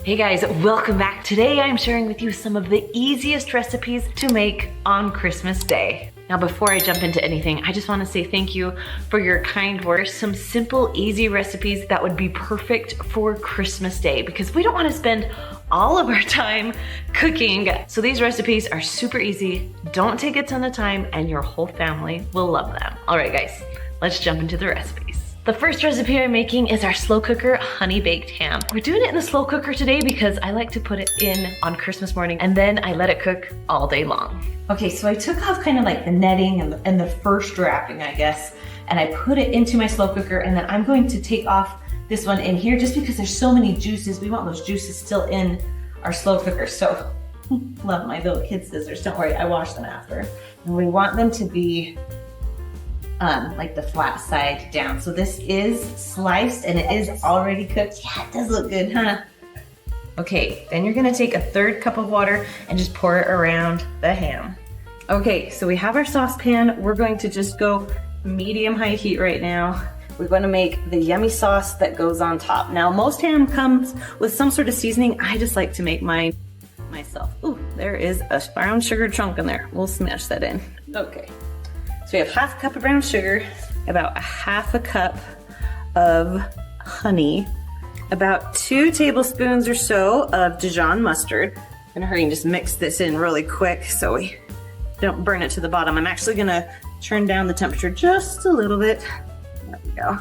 Hey guys, welcome back. Today I'm sharing with you some of the easiest recipes to make on Christmas Day. Now before I jump into anything, I just want to say thank you for your kind words. Some simple, easy recipes that would be perfect for Christmas Day because we don't want to spend all of our time cooking. So these recipes are super easy, don't take a ton of time, and your whole family will love them. All right guys, let's jump into the recipes. The first recipe I'm making is our slow cooker honey baked ham. We're doing it in the slow cooker today because I like to put it in on Christmas morning and then I let it cook all day long. Okay, so I took off kind of like the netting and the first wrapping, I guess, and I put it into my slow cooker, and then I'm going to take off this one in here just because there's so many juices. We want those juices still in our slow cooker. So, love my little kid scissors. Don't worry, I wash them after. And we want them to be like the flat side down. So this is sliced and it is already cooked. Yeah, it does look good, huh? Okay, then you're gonna take a 1/3 cup of water and just pour it around the ham. Okay, so we have our saucepan. We're going to just go medium-high heat right now. We're gonna make the yummy sauce that goes on top. Now, most ham comes with some sort of seasoning. I just like to make mine myself. Ooh, there is a brown sugar chunk in there. We'll smash that in. Okay. So we have 1/2 cup of brown sugar, about 1/2 cup of honey, about 2 tablespoons or so of Dijon mustard. I'm gonna hurry and just mix this in really quick so we don't burn it to the bottom. I'm actually gonna turn down the temperature just a little bit. There we go.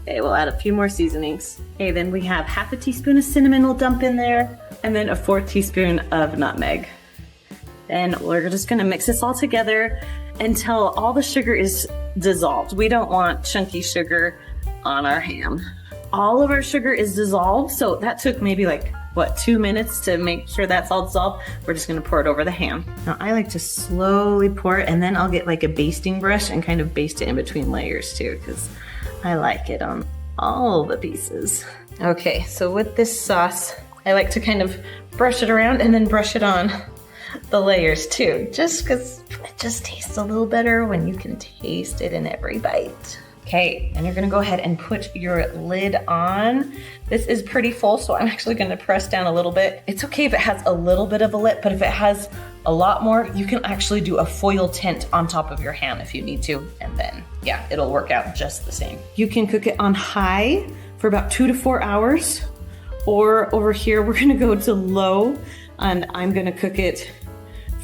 Okay, we'll add a few more seasonings. Okay, then we have 1/2 teaspoon of cinnamon we'll dump in there, and then a 1/4 teaspoon of nutmeg. Then we're just gonna mix this all together until all the sugar is dissolved. We don't want chunky sugar on our ham. All of our sugar is dissolved, so that took maybe like, what, 2 minutes to make sure that's all dissolved. We're just gonna pour it over the ham. Now I like to slowly pour it, and then I'll get like a basting brush and kind of baste it in between layers too, because I like it on all the pieces. Okay, so with this sauce, I like to kind of brush it around and then brush it on the layers too, just because it just tastes a little better when you can taste it in every bite. Okay, and you're gonna go ahead and put your lid on. This is pretty full, so I'm actually gonna press down a little bit. It's okay if it has a little bit of a lip, but if it has a lot more, you can actually do a foil tint on top of your ham if you need to, and then, yeah, it'll work out just the same. You can cook it on high for about 2 to 4 hours, or over here, we're gonna go to low, and I'm gonna cook it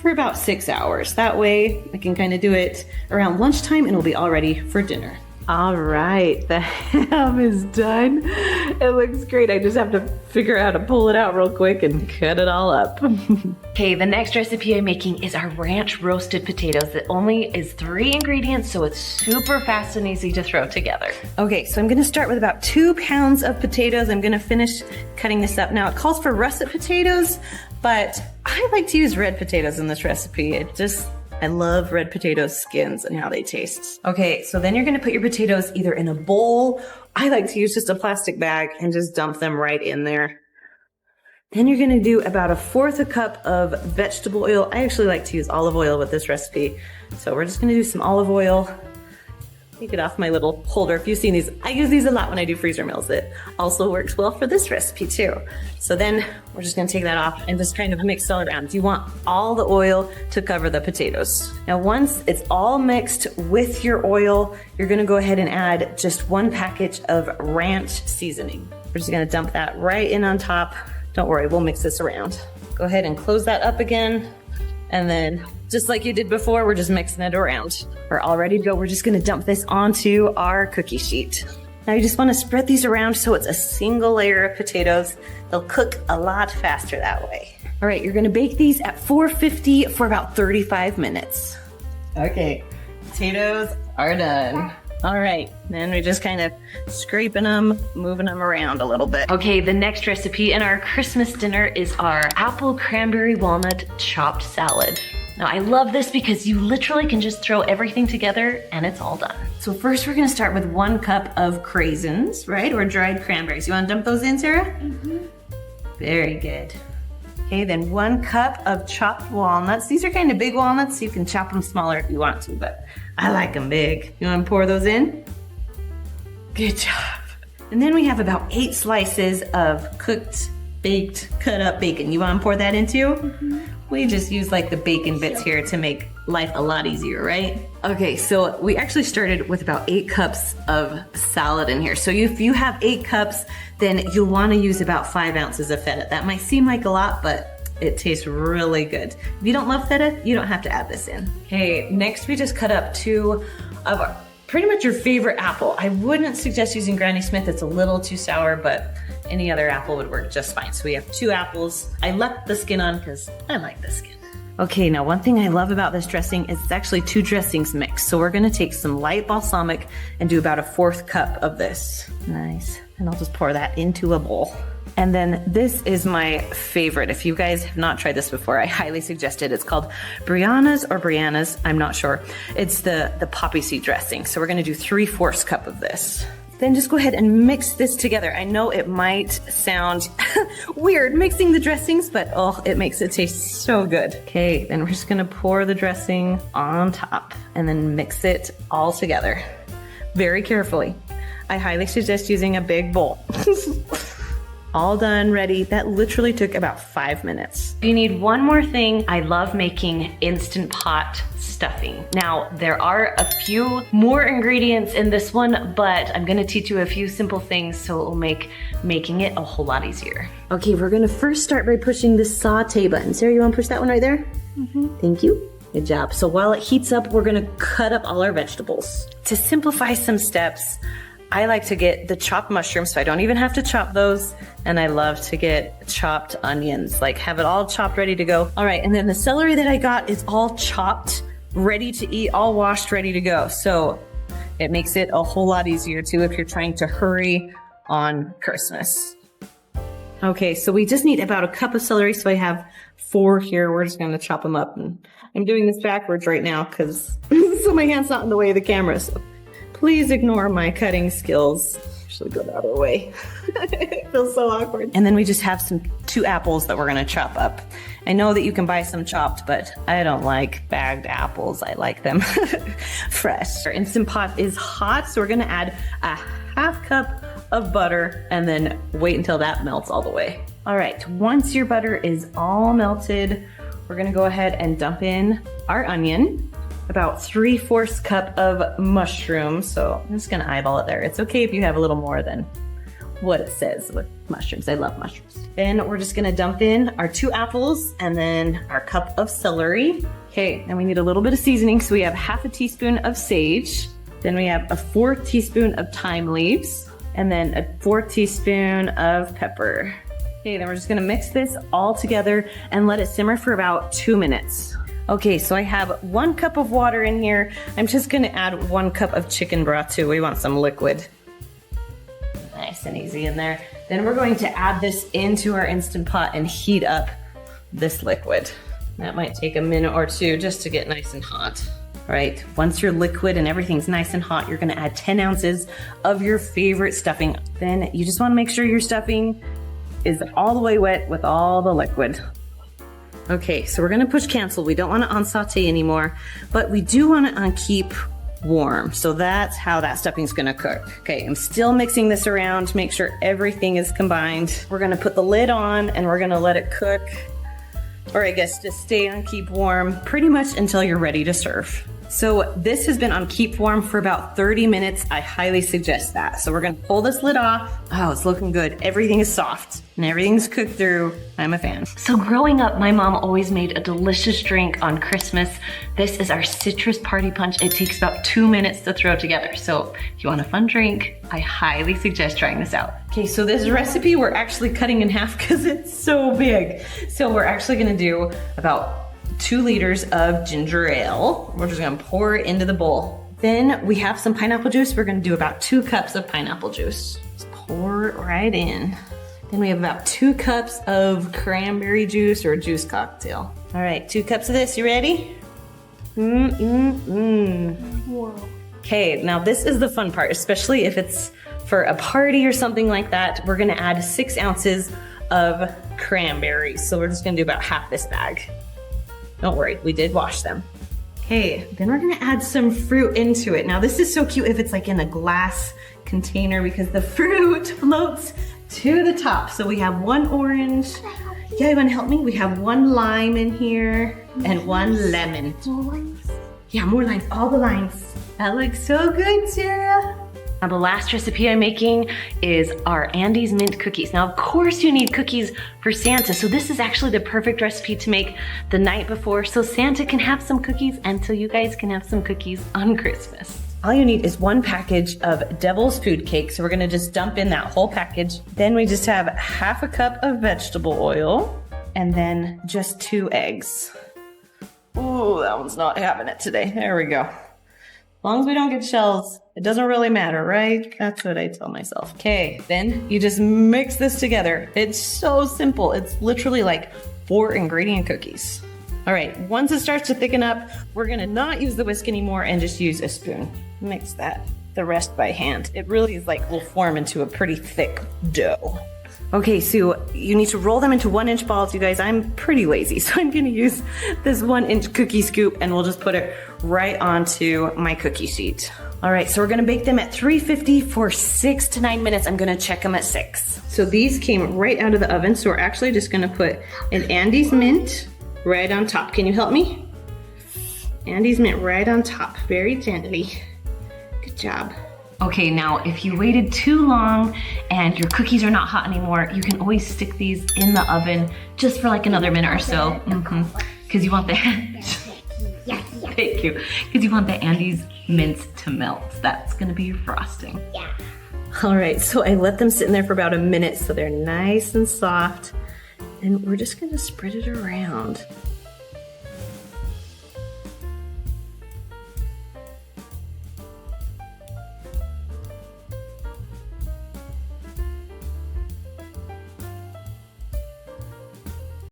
for about 6 hours. That way I can kind of do it around lunchtime and it'll be all ready for dinner. All right, the ham is done. It looks great. I just have to figure out how to pull it out real quick and cut it all up. Okay, the next recipe I'm making is our ranch roasted potatoes. It only is 3 ingredients, so it's super fast and easy to throw together. Okay, so I'm gonna start with about 2 pounds of potatoes. I'm gonna finish cutting this up. Now it calls for russet potatoes, but I like to use red potatoes in this recipe. I love red potato skins and how they taste. Okay, so then you're gonna put your potatoes either in a bowl. I like to use just a plastic bag and just dump them right in there. Then you're gonna do about 1/4 cup of vegetable oil. I actually like to use olive oil with this recipe. So we're just gonna do some olive oil. Take it off my little holder. If you've seen these, I use these a lot when I do freezer meals. It also works well for this recipe too. So then we're just gonna take that off and just kind of mix it all around. You want all the oil to cover the potatoes. Now once it's all mixed with your oil, you're gonna go ahead and add just 1 package of ranch seasoning. We're just gonna dump that right in on top. Don't worry, we'll mix this around. Go ahead and close that up again. And then just like you did before, we're just mixing it around. We're all ready to go. We're just gonna dump this onto our cookie sheet. Now you just wanna spread these around so it's a single layer of potatoes. They'll cook a lot faster that way. All right, you're gonna bake these at 450 for about 35 minutes. Okay, potatoes are done. All right, then we're just kind of scraping them, moving them around a little bit. Okay, the next recipe in our Christmas dinner is our apple cranberry walnut chopped salad. Now I love this because you literally can just throw everything together and it's all done. So first we're gonna start with 1 cup of craisins, right? Or dried cranberries. You wanna dump those in, Sarah? Mm-hmm. Very good. Okay, then 1 cup of chopped walnuts. These are kind of big walnuts, so you can chop them smaller if you want to, but I like them big. You wanna pour those in? Good job. And then we have about 8 slices of cooked baked, cut up bacon. You want to pour that into? We just use like the bacon bits here to make life a lot easier, right? Okay, so we actually started with about 8 cups of salad in here. So if you have 8 cups, then you'll want to use about 5 ounces of feta. That might seem like a lot, but it tastes really good. If you don't love feta, you don't have to add this in. Okay, next we just cut up 2 of our, pretty much your favorite apple. I wouldn't suggest using Granny Smith, it's a little too sour, but any other apple would work just fine. So we have 2 apples. I left the skin on because I like the skin. Okay, now one thing I love about this dressing is it's actually 2 dressings mixed. So we're gonna take some light balsamic and do about a 1/4 cup of this. Nice, and I'll just pour that into a bowl. And then this is my favorite. If you guys have not tried this before, I highly suggest it. It's called Brianna's, I'm not sure. It's the poppy seed dressing. So we're gonna do 3/4 cup of this. Then just go ahead and mix this together. I know it might sound weird mixing the dressings, but oh, it makes it taste so good. Okay, then we're just gonna pour the dressing on top and then mix it all together very carefully. I highly suggest using a big bowl. All done, ready. That literally took about 5 minutes. You need one more thing. I love making Instant Pot stuffing. Now, there are a few more ingredients in this one, but I'm gonna teach you a few simple things so it will make making it a whole lot easier. Okay, we're gonna first start by pushing the saute button. Sarah, you wanna push that one right there? Thank you. Good job. So while it heats up, we're gonna cut up all our vegetables. To simplify some steps, I like to get the chopped mushrooms, so I don't even have to chop those. And I love to get chopped onions, like have it all chopped, ready to go. All right, and then the celery that I got is all chopped, ready to eat, all washed, ready to go. So it makes it a whole lot easier too if you're trying to hurry on Christmas. Okay, so we just need about a cup of celery, so I have 4 here. We're just gonna chop them up. And I'm doing this backwards right now because so my hand's not in the way of the camera. So please ignore my cutting skills. Actually go the other way. It feels so awkward. And then we just have 2 apples that we're gonna chop up. I know that you can buy some chopped, but I don't like bagged apples. I like them fresh. Our Instant Pot is hot, so we're gonna add a 1/2 cup of butter and then wait until that melts all the way. All right, once your butter is all melted, we're gonna go ahead and dump in our onion. About 3/4 cup of mushrooms. So I'm just gonna eyeball it there. It's okay if you have a little more than what it says with mushrooms. I love mushrooms. Then we're just gonna dump in our 2 apples and then our cup of celery. Okay, and we need a little bit of seasoning. So we have 1/2 teaspoon of sage. Then we have a 4th teaspoon of thyme leaves and then a 4th teaspoon of pepper. Okay, then we're just gonna mix this all together and let it simmer for about 2 minutes. Okay, so I have 1 cup of water in here. I'm just gonna add 1 cup of chicken broth too. We want some liquid. Nice and easy in there. Then we're going to add this into our Instant Pot and heat up this liquid. That might take a minute or 2 just to get nice and hot. All right, once your liquid and everything's nice and hot, you're gonna add 10 ounces of your favorite stuffing. Then you just wanna make sure your stuffing is all the way wet with all the liquid. Okay, so we're gonna push cancel. We don't wanna unsaute anymore, but we do wanna keep warm. So that's how that stuffing's gonna cook. Okay, I'm still mixing this around to make sure everything is combined. We're gonna put the lid on and we're gonna let it cook, or I guess just stay on keep warm pretty much until you're ready to serve. So this has been on keep warm for about 30 minutes. I highly suggest that. So we're gonna pull this lid off. Oh, it's looking good. Everything is soft and everything's cooked through. I'm a fan. So growing up, my mom always made a delicious drink on Christmas. This is our citrus party punch. It takes about 2 minutes to throw together. So if you want a fun drink, I highly suggest trying this out. Okay, so this recipe we're actually cutting in half because it's so big. So we're actually gonna do about 2 liters of ginger ale. We're just gonna pour it into the bowl. Then we have some pineapple juice. We're gonna do about 2 cups of pineapple juice. Just pour it right in. Then we have about 2 cups of cranberry juice or a juice cocktail. All right, 2 cups of this, you ready? Whoa. Okay, now this is the fun part, especially if it's for a party or something like that. We're gonna add 6 ounces of cranberries. So we're just gonna do about half this bag. Don't worry, we did wash them. Okay, then we're gonna add some fruit into it. Now this is so cute if it's like in a glass container because the fruit floats to the top. So we have one orange. Yeah, you wanna help me? We have one lime in here and one lemon. More lines. Yeah, more lines, all the lines. That looks so good, Sarah. Now the last recipe I'm making is our Andes mint cookies. Now of course you need cookies for Santa, so this is actually the perfect recipe to make the night before so Santa can have some cookies and so you guys can have some cookies on Christmas. All you need is one package of Devil's Food Cake, so we're gonna just dump in that whole package. Then we just have half a cup of vegetable oil and then just 2 eggs. Ooh, that one's not having it today. There we go. As long as we don't get shells, it doesn't really matter, right? That's what I tell myself. Okay, then you just mix this together. It's so simple. It's literally like 4 ingredient cookies. All right, once it starts to thicken up, we're gonna not use the whisk anymore and just use a spoon. Mix that, the rest by hand. It really is like will form into a pretty thick dough. Okay, so you need to roll them into 1-inch balls, you guys. I'm pretty lazy, so I'm gonna use this 1-inch cookie scoop and we'll just put it right onto my cookie sheet. All right, so we're gonna bake them at 350 for 6 to 9 minutes. I'm gonna check them at 6. So these came right out of the oven, so we're actually just gonna put an Andes mint right on top. Can you help me? Andes mint right on top, very gently. Good job. Okay, now if you waited too long and your cookies are not hot anymore, you can always stick these in the oven just for like another minute or so. Because you want the, thank you, because you want the Andes mint to melt. That's gonna be your frosting. Yeah. All right, so I let them sit in there for about a minute so they're nice and soft. And we're just gonna spread it around.